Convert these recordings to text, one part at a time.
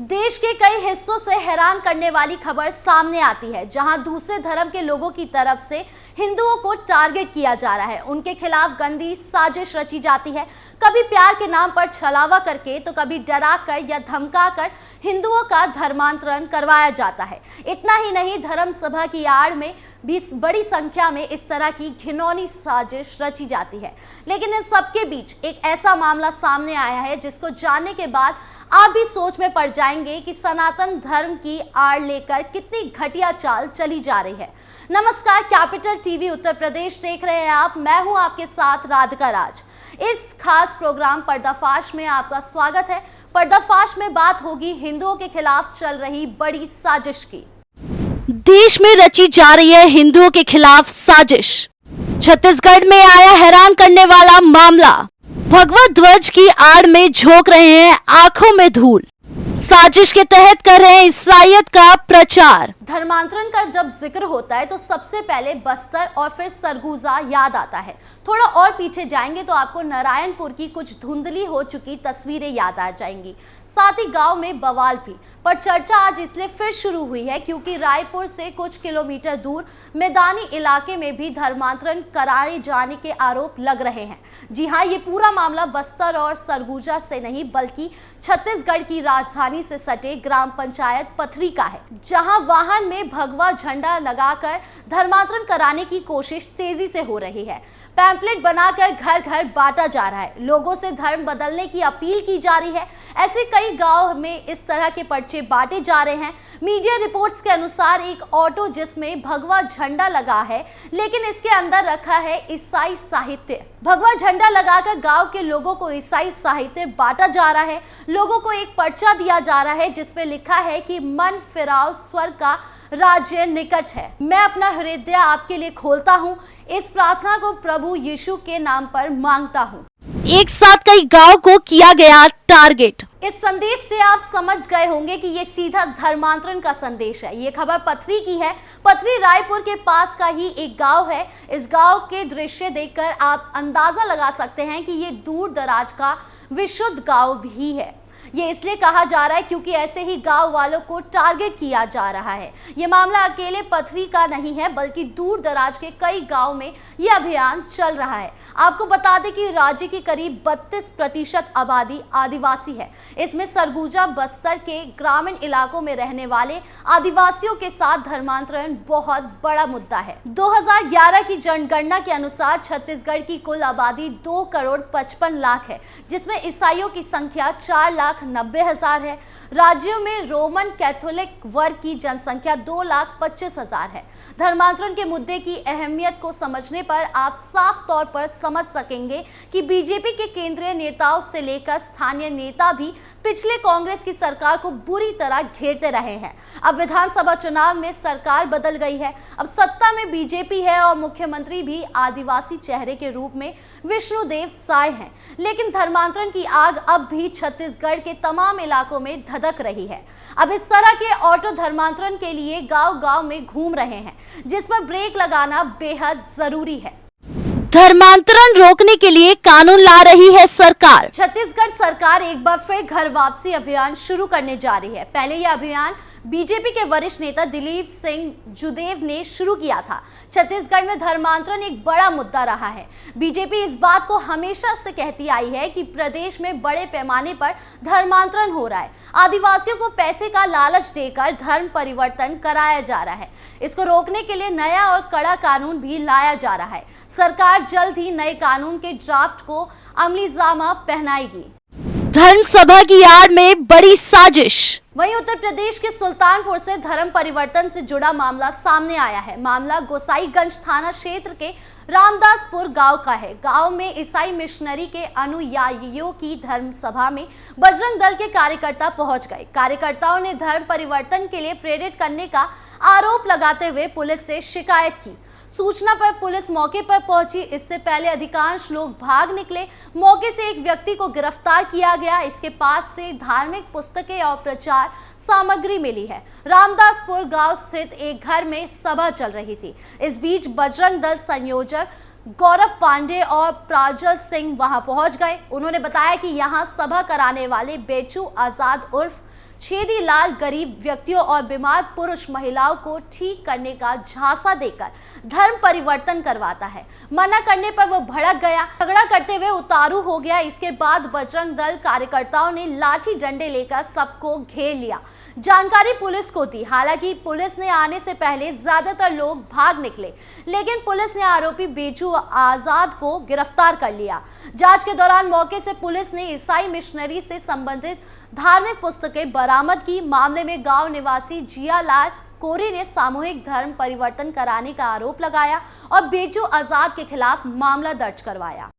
देश के कई हिस्सों से हैरान करने वाली खबर सामने आती है, जहां दूसरे धर्म के लोगों की तरफ से हिंदुओं को टारगेट किया जा रहा है। उनके खिलाफ गंदी साजिश रची जाती है, कभी प्यार के नाम पर छलावा करके तो कभी डरा कर या धमका कर हिंदुओं का धर्मांतरण करवाया जाता है। इतना ही नहीं, धर्म सभा की आड़ में भी बड़ी संख्या में इस तरह की घिनौनी साजिश रची जाती है। लेकिन इन सबके बीच एक ऐसा मामला सामने आया है जिसको जानने के बाद आप भी सोच में पड़ जाएंगे कि सनातन धर्म की आड़ लेकर कितनी घटिया चाल चली जा रही है। नमस्कार, कैपिटल टीवी उत्तर प्रदेश देख रहे हैं आप। मैं हूं आपके साथ राधिका राज। इस खास प्रोग्राम पर्दाफाश में आपका स्वागत है। पर्दाफाश में बात होगी हिंदुओं के खिलाफ चल रही बड़ी साजिश की। देश में रची जा रही है हिंदुओं के खिलाफ साजिश। छत्तीसगढ़ में आया हैरान करने वाला मामला। भगवा ध्वज की आड़ में झोंक रहे हैं आंखों में धूल। साजिश के तहत कर रहे हैं ईसाईयत का प्रचार। धर्मांतरण का जब जिक्र होता है तो सबसे पहले बस्तर और फिर सरगुजा याद आता है। थोड़ा और पीछे जाएंगे तो आपको नारायणपुर की कुछ धुंधली हो चुकी तस्वीरें याद आ जाएंगी, साथ ही गांव में बवाल भी। पर चर्चा आज इसलिए फिर शुरू हुई है क्योंकि रायपुर से कुछ किलोमीटर दूर मैदानी इलाके में भी धर्मांतरण कराए जाने के आरोप लग रहे हैं। जी हाँ, ये पूरा मामला बस्तर और सरगुजा से नहीं बल्कि छत्तीसगढ़ की राजधानी से सटे ग्राम पंचायत पथरी का है, जहां वाहन में भगवा झंडा लगाकर धर्मांतरण कराने की कोशिश तेजी से हो रही है। पैम्पलेट बनाकर घर घर बांटा जा रहा है, लोगों से धर्म बदलने की अपील की जा रही है। ऐसे कई गांव में इस तरह के पर्चे बांटे जा रहे हैं। मीडिया रिपोर्ट्स के अनुसार एक ऑटो जिसमें भगवा झंडा लगा है, लेकिन इसके अंदर रखा है ईसाई साहित्य। भगवा झंडा लगाकर गांव के लोगों को ईसाई साहित्य बांटा जा रहा है। लोगों को एक पर्चा दिया जा रहा है जिसमें लिखा है कि मन फिराओ, स्वर्ग का राज्य निकट है। मैं अपना हृदय आपके लिए खोलता हूँ। इस प्रार्थना को प्रभु यीशु के नाम पर मांगता हूँ। एक साथ कई गांव को किया गया टारगेट। इस संदेश से आप समझ गए होंगे कि ये सीधा धर्मांतरण का संदेश है। ये खबर पथरी की है। पथरी रायपुर के पास का ही एक गांव है। इस गांव के दृश्य देखकर आप अंदाजा लगा सकते हैं कि ये दूर दराज का विशुद्ध गांव भी है। ये इसलिए कहा जा रहा है क्योंकि ऐसे ही गांव वालों को टारगेट किया जा रहा है। ये मामला अकेले पथरी का नहीं है बल्कि दूर दराज के कई गांव में ये अभियान चल रहा है। आपको बता दें कि राज्य की करीब 32% आबादी आदिवासी है। इसमें सरगुजा बस्तर के ग्रामीण इलाकों में रहने वाले आदिवासियों के साथ धर्मांतरण बहुत बड़ा मुद्दा है। 2011 की जनगणना के अनुसार छत्तीसगढ़ की कुल आबादी 2,55,00,000 है, जिसमें ईसाइयों की संख्या 4,90,000 है। राज्यों में रोमन कैथोलिक वर्ग की जनसंख्या 2,25,000 है। धर्मांतरण के मुद्दे की अहमियत को समझने पर आप साफ तौर पर समझ सकेंगे कि बीजेपी के केंद्रीय नेताओं से लेकर स्थानीय नेता भी पिछले कांग्रेस की सरकार को बुरी तरह घेरते रहे हैं। अब विधानसभा चुनाव में सरकार बदल गई है। अब सत्ता में बीजेपी है और मुख्यमंत्री भी आदिवासी चेहरे के रूप में विष्णुदेव साय हैं। लेकिन धर्मांतरण की आग अब भी छत्तीसगढ़ के तमाम इलाकों में धधक रही है। अब इस तरह के ऑटो धर्मांतरण के लिए गांव-गांव में घूम रहे हैं, जिस पर ब्रेक लगाना बेहद जरूरी है। धर्मांतरण रोकने के लिए कानून ला रही है सरकार। छत्तीसगढ़ सरकार एक बार फिर घर वापसी अभियान शुरू करने जा रही है। पहले यह अभियान बीजेपी के वरिष्ठ नेता दिलीप सिंह जुदेव ने शुरू किया था। छत्तीसगढ़ में धर्मांतरण एक बड़ा मुद्दा रहा है। बीजेपी इस बात को हमेशा से कहती आई है कि प्रदेश में बड़े पैमाने पर धर्मांतरण हो रहा है। आदिवासियों को पैसे का लालच देकर धर्म परिवर्तन कराया जा रहा है। इसको रोकने के लिए नया और कड़ा कानून भी लाया जा रहा है। सरकार जल्द ही नए कानून के ड्राफ्ट को अमलीजामा पहनाएगी। धर्म सभा की आड़ में बड़ी साजिश। वहीं उत्तर प्रदेश के सुल्तानपुर से धर्म परिवर्तन से जुड़ा मामला सामने आया है। मामला गोसाईगंज थाना क्षेत्र के रामदासपुर गांव का है। गांव में ईसाई मिशनरी के अनुयायियों की धर्म सभा में बजरंग दल के कार्यकर्ता पहुंच गए। कार्यकर्ताओं ने धर्म परिवर्तन के लिए प्रेरित करने का आरोप लगाते हुए पुलिस से शिकायत की। सूचना पर पुलिस मौके पर पहुंची। इससे पहले अधिकांश लोग भाग निकले। मौके से एक व्यक्ति को गिरफ्तार किया गया। इसके पास से धार्मिक पुस्तकें और प्रचार सामग्री मिली है। रामदासपुर गांव स्थित एक घर में सभा चल रही थी। इस बीच बजरंग दल संयोजक गौरव पांडे और प्राजल सिंह वहां पहुंच गए। उन्होंने बताया कि यहां सभा कराने वाले बेचू आजाद उर्फ छेदी लाल गरीब व्यक्तियों और बीमार पुरुष महिलाओं को ठीक करने का झांसा देकर धर्म परिवर्तन करवाता है। मना करने पर वो भड़क गया, झगड़ा करते हुए उतारू हो गया। इसके बाद बजरंग दल कार्यकर्ताओं ने लाठी डंडे लेकर सबको घेर लिया, जानकारी पुलिस को दी। हालांकि पुलिस ने आने से पहले ज्यादातर लोग भाग निकले, लेकिन पुलिस ने आरोपी बेचू आजाद को गिरफ्तार कर लिया। जांच के दौरान मौके से पुलिस ने ईसाई मिशनरी से संबंधित धार्मिक पुस्तकें बरामद की। मामले में गांव निवासी जियालाल कोरी ने सामूहिक धर्म परिवर्तन कराने का आरोप लगाया और बेचू आजाद के खिलाफ मामला दर्ज करवाया।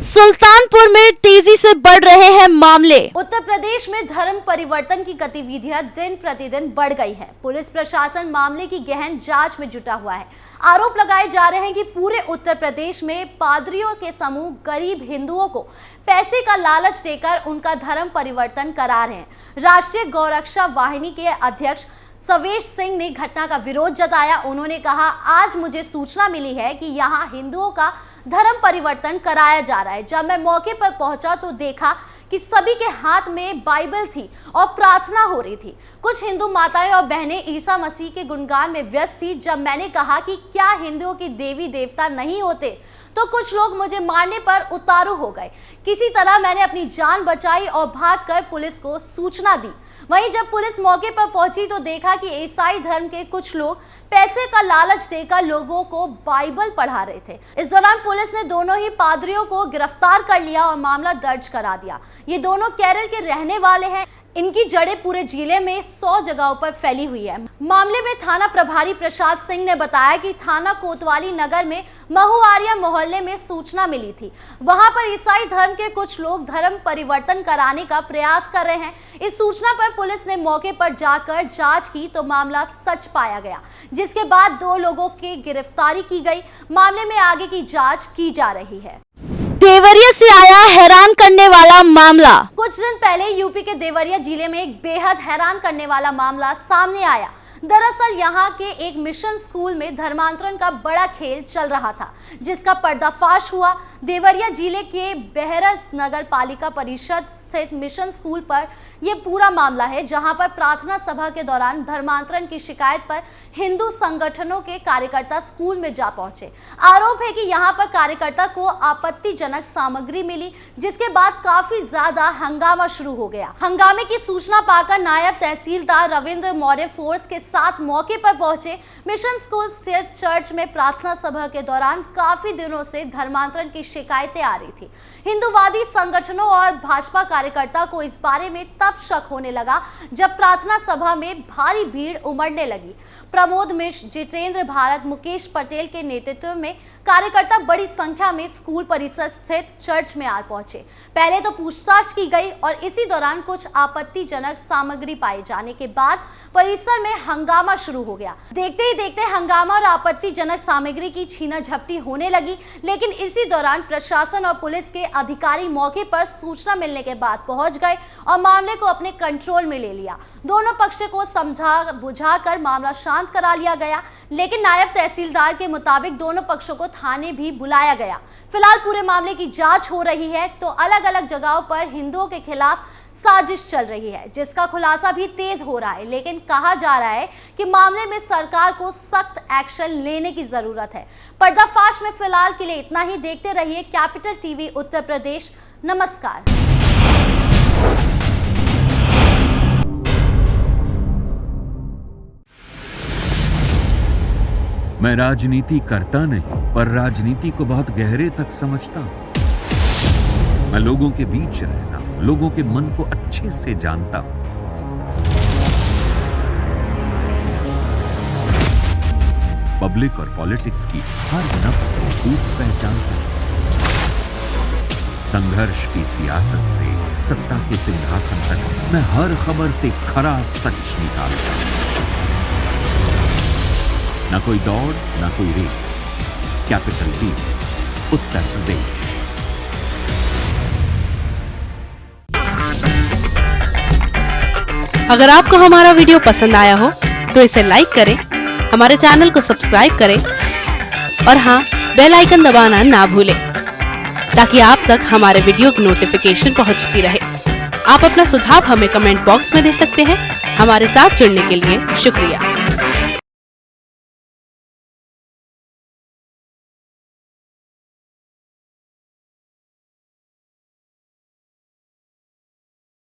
सुल्तानपुर में तेजी से बढ़ रहे हैं मामले। उत्तर प्रदेश में धर्म परिवर्तन की गतिविधियां दिन प्रतिदिन बढ़ गई है। पुलिस प्रशासन मामले की गहन जांच में जुटा हुआ है। आरोप लगाए जा रहे हैं कि पूरे उत्तर प्रदेश में पादरियों के समूह गरीब हिंदुओं को पैसे का लालच देकर उनका धर्म परिवर्तन करा रहे हैं। राष्ट्रीय गौरक्षा वाहिनी के अध्यक्ष सवेश सिंह ने घटना का विरोध जताया। उन्होंने कहा, आज मुझे सूचना मिली है कि यहाँ हिंदुओं का धर्म परिवर्तन कराया जा रहा है। जब मैं मौके पर पहुंचा तो देखा कि सभी के हाथ में बाइबल थी और प्रार्थना हो रही थी। कुछ हिंदू माताएं और बहनें ईसा मसीह के गुणगान में व्यस्त थी। जब मैंने कहा कि क्या हिंदुओं की देवी देवता नहीं होते, तो कुछ लोग मुझे मारने पर उतारू हो गए। किसी तरह मैंने अपनी जान बचाई और भागकर पुलिस को सूचना दी। वहीं जब पुलिस मौके पर पहुंची तो देखा कि ईसाई धर्म के कुछ लोग पैसे का लालच देकर लोगों को बाइबल पढ़ा रहे थे। इस दौरान पुलिस ने दोनों ही पादरियों को गिरफ्तार कर लिया और मामला दर्ज करा दिया। ये दोनों केरल के रहने वाले हैं। इनकी जड़ें पूरे जिले में 100 जगहों पर फैली हुई है। मामले में थाना प्रभारी प्रसाद सिंह ने बताया कि थाना कोतवाली नगर में महुआरिया मोहल्ले में सूचना मिली थी। वहां पर ईसाई धर्म के कुछ लोग धर्म परिवर्तन कराने का प्रयास कर रहे हैं। इस सूचना पर पुलिस ने मौके पर जाकर जांच की तो मामला सच पाया गया, जिसके बाद 2 लोगों की गिरफ्तारी की गई। मामले में आगे की जाँच की जा रही है। देवरिया से आया हैरान करने वाला मामला। कुछ दिन पहले यूपी के देवरिया जिले में एक बेहद हैरान करने वाला मामला सामने आया। दरअसल यहाँ के एक मिशन स्कूल में धर्मांतरण का बड़ा खेल चल रहा था, जिसका पर्दाफाश हुआ। देवरिया जिले के बहरस नगर पालिका परिषद स्थित मिशन स्कूल पर यह पूरा मामला है, जहां पर प्रार्थना सभा के दौरान धर्मांतरण की शिकायत पर हिंदू संगठनों के कार्यकर्ता स्कूल में जा पहुंचे। आरोप है कि यहां पर कार्यकर्ता को आपत्तिजनक सामग्री मिली, जिसके बाद काफी ज्यादा हंगामा शुरू हो गया। हंगामे की सूचना पाकर नायब तहसीलदार रविंद्र मौर्य फोर्स के साथ मौके पर पहुंचे। मिशन स्कूल स्थित चर्च में प्रार्थना सभा के दौरान काफी दिनों से धर्मांतरण की शिकायतें आ रही थी। हिंदूवादी संगठनों और भाजपा कार्यकर्ता को इस बारे में तब शक होने लगा जब प्रार्थना सभा में भारी भीड़ उमड़ने लगी। प्रमोद मिश्र, जितेंद्र भारत, मुकेश पटेल के नेतृत्व में कार्यकर्ता बड़ी संख्या में स्कूल परिसर स्थित चर्च में आ पहुंचे। पहले तो पूछताछ की गई और इसी दौरान कुछ आपत्तिजनक सामग्री पाए जाने के बाद परिसर में हंगामा शुरू हो गया। देखते ही देखते हंगामा और आपत्तिजनक सामग्री की छीना झपटी होने लगी, लेकिन इसी दौरान प्रशासन और पुलिस के अधिकारी मौके पर सूचना मिलने के बाद पहुंच गए और मामले को अपने कंट्रोल में ले लिया। दोनों पक्ष को समझा बुझाकर मामला शांत करा लिया गया, लेकिन नायब तहसीलदार के मुताबिक दोनों पक्षों को थाने भी बुलाया गया। फिलहाल पूरे मामले की जांच हो रही है तो अलग अलग जगहों पर हिंदुओं के खिलाफ साजिश चल रही है, जिसका खुलासा भी तेज हो रहा है। लेकिन कहा जा रहा है कि मामले में सरकार को सख्त एक्शन लेने की जरूरत है। पर्दाफाश में फिलहाल के लिए इतना ही। देखते रहिए कैपिटल टीवी उत्तर प्रदेश। नमस्कार। मैं राजनीति करता नहीं, पर राजनीति को बहुत गहरे तक समझता हूं। मैं लोगों के बीच रहता हूं, लोगों के मन को अच्छे से जानता हूं। पब्लिक और पॉलिटिक्स की हर नब्ज को खूब पहचानता हूं। संघर्ष की सियासत से सत्ता के सिंहासन तक मैं हर खबर से खरा सच निकालता हूं। ना कोई दौड़, ना कोई race. Capital TV Uttar Pradesh. अगर आपको हमारा वीडियो पसंद आया हो तो इसे लाइक करें, हमारे चैनल को सब्सक्राइब करें और हाँ, बेल आइकन दबाना ना भूलें ताकि आप तक हमारे वीडियो की नोटिफिकेशन पहुंचती रहे। आप अपना सुझाव हमें कमेंट बॉक्स में दे सकते हैं। हमारे साथ जुड़ने के लिए शुक्रिया।